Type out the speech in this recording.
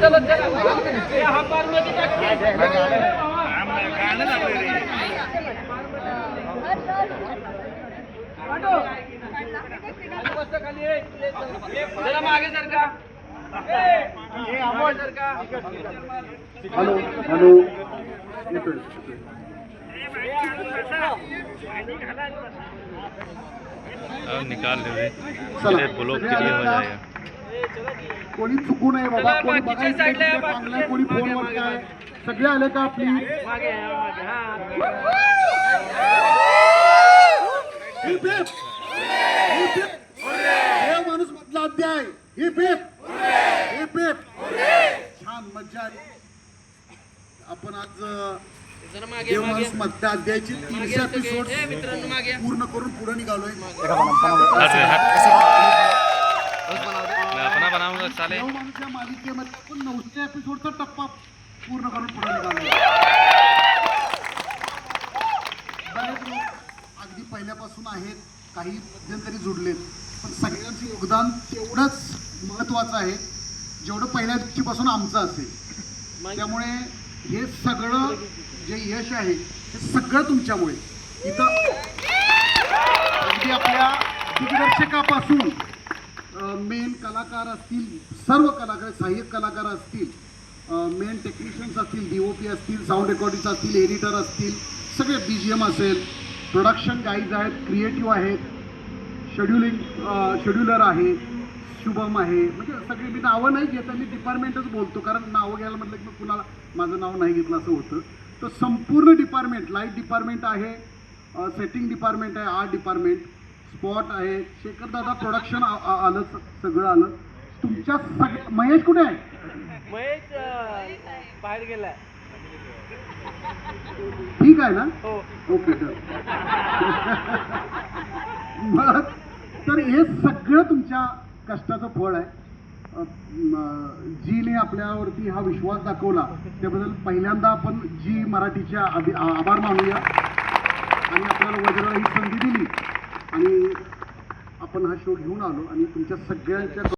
Hello hello निकाल they block clear हो जाएगा। कोणी चुकू नये बाबा, कोणी बघायचं कोणी फोनवर काय सगळे आले का आपली माणूस मधला अध्याय छान मज्जा आली। आपण आज देव माणूस मधल्या अध्यायाची 300 एपिसोड पूर्ण करून पुढे निघालोय। अपना बनाऊंगा साले। देव माणूस या मालिकेमध्ये आपण 900 एपिसोडचा टप्पा पूर्ण करून पुढे निघालोय। बरेच लोक अगदी पहिल्यापासून आहेत, काही मध्यंतरी जुडलेत, पण सगळ्यांचं योगदान तेवढंच महत्त्वाचं आहे जेवढं पहिल्या दिवशीपासून आमचं असेल। त्यामुळे हे सगळं जे यश आहे हे सगळं तुमच्यामुळे। इथं अगदी आपल्या दिग्दर्शकापासून मेन कलाकार असतील, सर्व कलाकार, सहाय्यक कलाकार असतील, मेन टेक्निशियन्स असतील, DOP असतील, साऊंड रेकॉर्डिस्ट असतील, एडिटर असतील, सगळे BGM असेल, प्रोडक्शन गाईज आहेत, क्रिएटिव्ह आहेत, शेड्युलर आहे, शुभम आहे, म्हणजे सगळे मी नावं नाही घेत, मी डिपार्टमेंटच बोलतो, कारण नावं घ्यायला म्हटलं की मग कुणाला माझं नाव नाही घेतलं असं होतं। तर संपूर्ण डिपार्टमेंट, लाईट डिपार्टमेंट आहे, सेटिंग डिपार्टमेंट आहे, आर्ट डिपार्टमेंट, स्पॉट आहे, शेखर दादा प्रोडक्शन आलं, सगळं आलं तुमच्या सगळ्या। महेश कुठे आहे? महेश बाहेर गेलाय। ठीक आहे ना? हो ओके सर। मग तर हे सगळं तुमच्या कष्टाचं फळ आहे। जीने आपल्यावरती हा विश्वास दाखवला त्याबद्दल पहिल्यांदा आपण जी मराठीच्या आभार मानूया, आणि आपल्याला वज्र ही संधी दिली आणि आपण हा शो घेऊन आलो आणि तुमच्या सगळ्यांच्या